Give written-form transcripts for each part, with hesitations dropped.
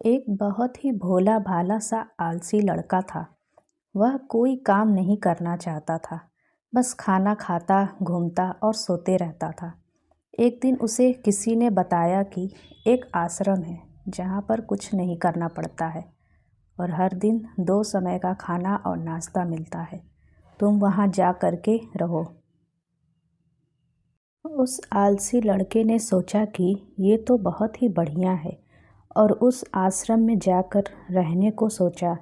एक बहुत ही भोला भाला सा आलसी लड़का था। वह कोई काम नहीं करना चाहता था, बस खाना खाता, घूमता और सोते रहता था। एक दिन उसे किसी ने बताया कि एक आश्रम है जहाँ पर कुछ नहीं करना पड़ता है और हर दिन 2 समय का खाना और नाश्ता मिलता है। तुम वहाँ जा कर के रहो। उस आलसी लड़के ने सोचा कि ये तो बहुत ही बढ़िया है और उस आश्रम में जाकर रहने को सोचा।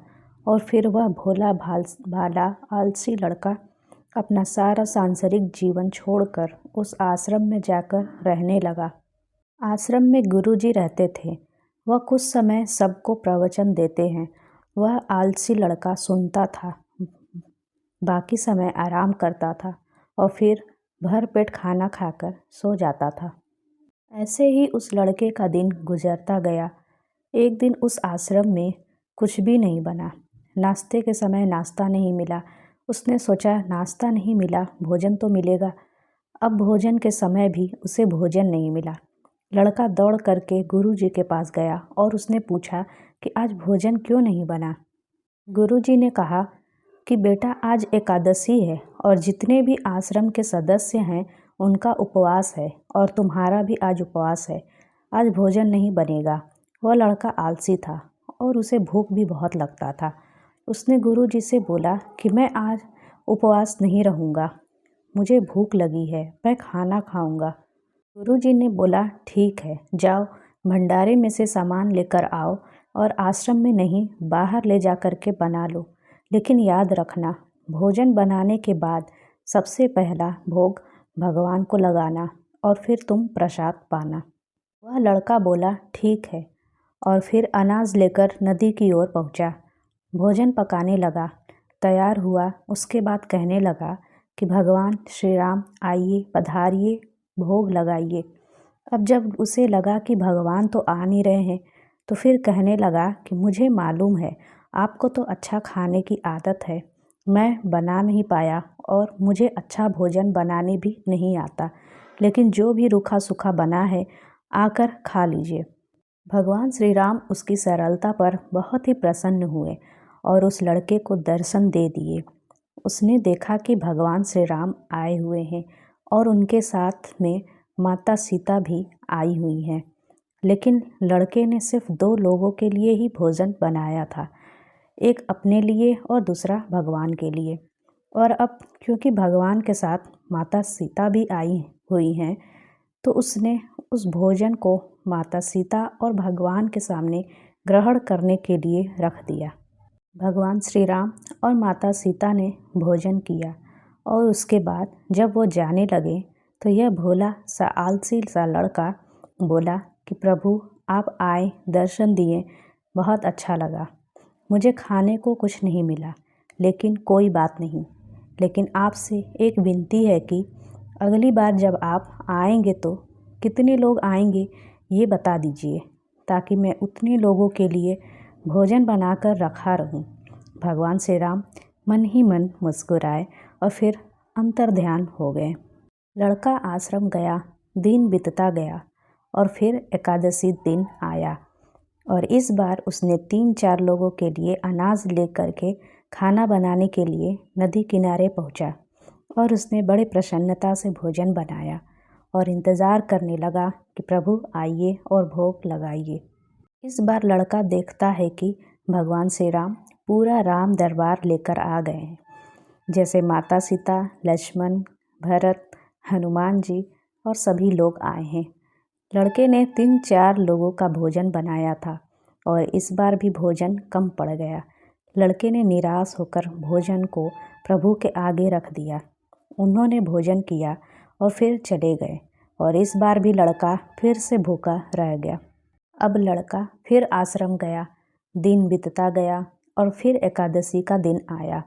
और फिर वह भोला भाला आलसी लड़का अपना सारा सांसारिक जीवन छोड़कर उस आश्रम में जाकर रहने लगा। आश्रम में गुरुजी रहते थे। वह कुछ समय सबको प्रवचन देते हैं। वह आलसी लड़का सुनता था, बाकी समय आराम करता था और फिर भर पेट खाना खाकर सो जाता था। ऐसे ही उस लड़के का दिन गुजरता गया। एक दिन उस आश्रम में कुछ भी नहीं बना। नाश्ते के समय नाश्ता नहीं मिला। उसने सोचा नाश्ता नहीं मिला, भोजन तो मिलेगा। अब भोजन के समय भी उसे भोजन नहीं मिला। लड़का दौड़ करके गुरुजी के पास गया और उसने पूछा कि आज भोजन क्यों नहीं बना। गुरुजी ने कहा कि बेटा आज एकादशी है और जितने भी आश्रम के सदस्य हैं उनका उपवास है और तुम्हारा भी आज उपवास है। आज भोजन नहीं बनेगा। वह लड़का आलसी था और उसे भूख भी बहुत लगता था। उसने गुरुजी से बोला कि मैं आज उपवास नहीं रहूँगा, मुझे भूख लगी है, मैं खाना खाऊंगा। गुरुजी ने बोला ठीक है, जाओ भंडारे में से सामान लेकर आओ और आश्रम में नहीं बाहर ले जा कर के बना लो। लेकिन याद रखना, भोजन बनाने के बाद सबसे पहला भोग भगवान को लगाना और फिर तुम प्रसाद पाना। वह लड़का बोला ठीक है और फिर अनाज लेकर नदी की ओर पहुंचा। भोजन पकाने लगा, तैयार हुआ। उसके बाद कहने लगा कि भगवान श्री राम आइए, पधारिए, भोग लगाइए। अब जब उसे लगा कि भगवान तो आ नहीं रहे हैं तो फिर कहने लगा कि मुझे मालूम है आपको तो अच्छा खाने की आदत है, मैं बना नहीं पाया और मुझे अच्छा भोजन बनाने भी नहीं आता, लेकिन जो भी रूखा सूखा बना है आकर खा लीजिए। भगवान श्री राम उसकी सरलता पर बहुत ही प्रसन्न हुए और उस लड़के को दर्शन दे दिए। उसने देखा कि भगवान श्री राम आए हुए हैं और उनके साथ में माता सीता भी आई हुई हैं। लेकिन लड़के ने सिर्फ 2 लोगों के लिए ही भोजन बनाया था, एक अपने लिए और दूसरा भगवान के लिए। और अब क्योंकि भगवान के साथ माता सीता भी आई हुई हैं तो उसने उस भोजन को माता सीता और भगवान के सामने ग्रहण करने के लिए रख दिया। भगवान श्री राम और माता सीता ने भोजन किया और उसके बाद जब वो जाने लगे तो यह भोला सा आलसी सा लड़का बोला कि प्रभु आप आए, दर्शन दिए, बहुत अच्छा लगा। मुझे खाने को कुछ नहीं मिला, लेकिन कोई बात नहीं। लेकिन आपसे एक विनती है कि अगली बार जब आप आएंगे तो कितने लोग आएंगे ये बता दीजिए, ताकि मैं उतने लोगों के लिए भोजन बनाकर रखा रहूं। भगवान श्री राम मन ही मन मुस्कुराए और फिर अंतर्ध्यान हो गए। लड़का आश्रम गया, दिन बीतता गया और फिर एकादशी दिन आया और इस बार उसने 3-4 लोगों के लिए अनाज लेकर के खाना बनाने के लिए नदी किनारे पहुंचा और उसने बड़े प्रसन्नता से भोजन बनाया और इंतज़ार करने लगा कि प्रभु आइए और भोग लगाइए। इस बार लड़का देखता है कि भगवान श्री राम पूरा राम दरबार लेकर आ गए हैं, जैसे माता सीता, लक्ष्मण, भरत, हनुमान जी और सभी लोग आए हैं। लड़के ने 3-4 लोगों का भोजन बनाया था और इस बार भी भोजन कम पड़ गया। लड़के ने निराश होकर भोजन को प्रभु के आगे रख दिया। उन्होंने भोजन किया और फिर चले गए और इस बार भी लड़का फिर से भूखा रह गया। अब लड़का फिर आश्रम गया, दिन बीतता गया और फिर एकादशी का दिन आया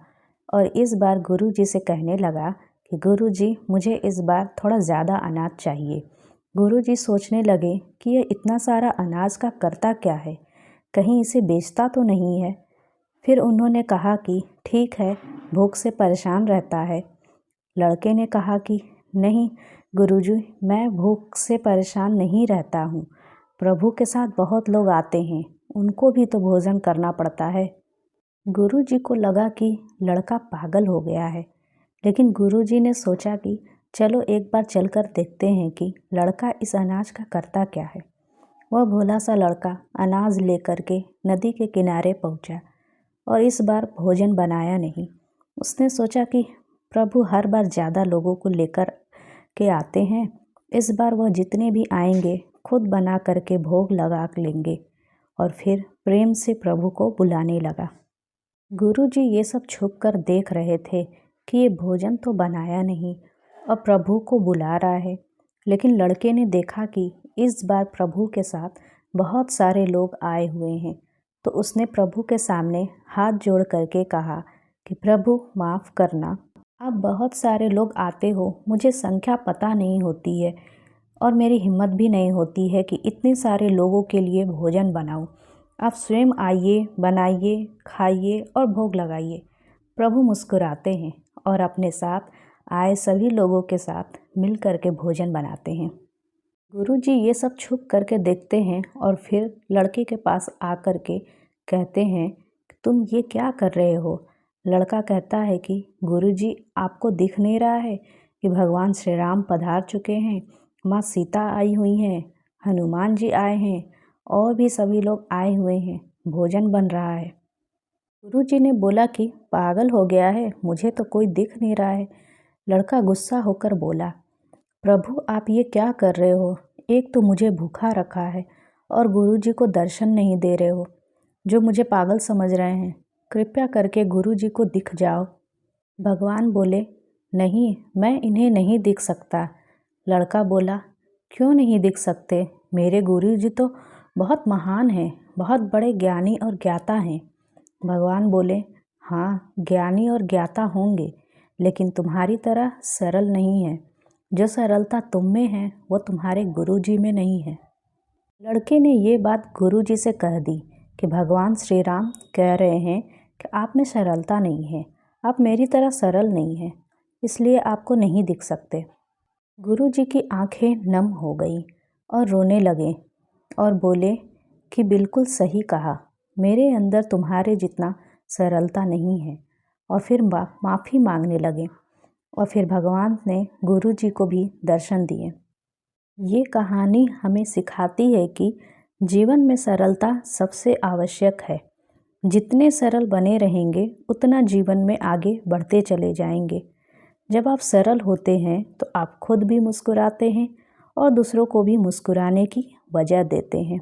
और इस बार गुरुजी से कहने लगा कि गुरुजी मुझे इस बार थोड़ा ज़्यादा अनाज चाहिए। गुरुजी सोचने लगे कि ये इतना सारा अनाज का करता क्या है, कहीं इसे बेचता तो नहीं है। फिर उन्होंने कहा कि ठीक है, भूख से परेशान रहता है। लड़के ने कहा कि नहीं गुरुजी, मैं भूख से परेशान नहीं रहता हूँ, प्रभु के साथ बहुत लोग आते हैं, उनको भी तो भोजन करना पड़ता है। गुरुजी को लगा कि लड़का पागल हो गया है, लेकिन गुरुजी ने सोचा कि चलो एक बार चलकर देखते हैं कि लड़का इस अनाज का करता क्या है। वह भोला सा लड़का अनाज लेकर के नदी के किनारे पहुंचा और इस बार भोजन बनाया नहीं। उसने सोचा कि प्रभु हर बार ज़्यादा लोगों को लेकर के आते हैं, इस बार वह जितने भी आएंगे खुद बना करके भोग लगा लेंगे। और फिर प्रेम से प्रभु को बुलाने लगा। गुरुजी ये सब छुप कर देख रहे थे कि ये भोजन तो बनाया नहीं और प्रभु को बुला रहा है, लेकिन लड़के ने देखा कि इस बार प्रभु के साथ बहुत सारे लोग आए हुए हैं, तो उसने प्रभु के सामने हाथ जोड़ करके कहा कि प्रभु माफ़ करना, आप बहुत सारे लोग आते हो, मुझे संख्या पता नहीं होती है और मेरी हिम्मत भी नहीं होती है कि इतने सारे लोगों के लिए भोजन बनाऊं। आप स्वयं आइए, बनाइए, खाइए और भोग लगाइए। प्रभु मुस्कुराते हैं और अपने साथ आए सभी लोगों के साथ मिल कर के भोजन बनाते हैं। गुरुजी ये सब छुप करके देखते हैं और फिर लड़के के पास आकर के कहते हैं, तुम ये क्या कर रहे हो? लड़का कहता है कि गुरुजी आपको दिख नहीं रहा है कि भगवान श्री राम पधार चुके हैं, माँ सीता आई हुई हैं, हनुमान जी आए हैं और भी सभी लोग आए हुए हैं, भोजन बन रहा है। गुरुजी ने बोला कि पागल हो गया है, मुझे तो कोई दिख नहीं रहा है। लड़का गुस्सा होकर बोला, प्रभु आप ये क्या कर रहे हो? एक तो मुझे भूखा रखा है और गुरुजी को दर्शन नहीं दे रहे हो, जो मुझे पागल समझ रहे हैं। कृपया करके गुरुजी को दिख जाओ। भगवान बोले, नहीं, मैं इन्हें नहीं दिख सकता। लड़का बोला, क्यों नहीं दिख सकते? मेरे गुरुजी तो बहुत महान हैं, बहुत बड़े ज्ञानी और ज्ञाता हैं। भगवान बोले, हाँ ज्ञानी और ज्ञाता होंगे, लेकिन तुम्हारी तरह सरल नहीं है। जो सरलता तुम में है वो तुम्हारे गुरुजी में नहीं है। लड़के ने ये बात गुरुजी से कह दी कि भगवान श्री राम कह रहे हैं कि आप में सरलता नहीं है, आप मेरी तरह सरल नहीं हैं, इसलिए आपको नहीं दिख सकते। गुरुजी की आंखें नम हो गई और रोने लगे और बोले कि बिल्कुल सही कहा, मेरे अंदर तुम्हारे जितना सरलता नहीं है। और फिर माफ़ी मांगने लगे और फिर भगवान ने गुरुजी को भी दर्शन दिए। ये कहानी हमें सिखाती है कि जीवन में सरलता सबसे आवश्यक है। जितने सरल बने रहेंगे उतना जीवन में आगे बढ़ते चले जाएंगे। जब आप सरल होते हैं तो आप खुद भी मुस्कुराते हैं और दूसरों को भी मुस्कुराने की वजह देते हैं।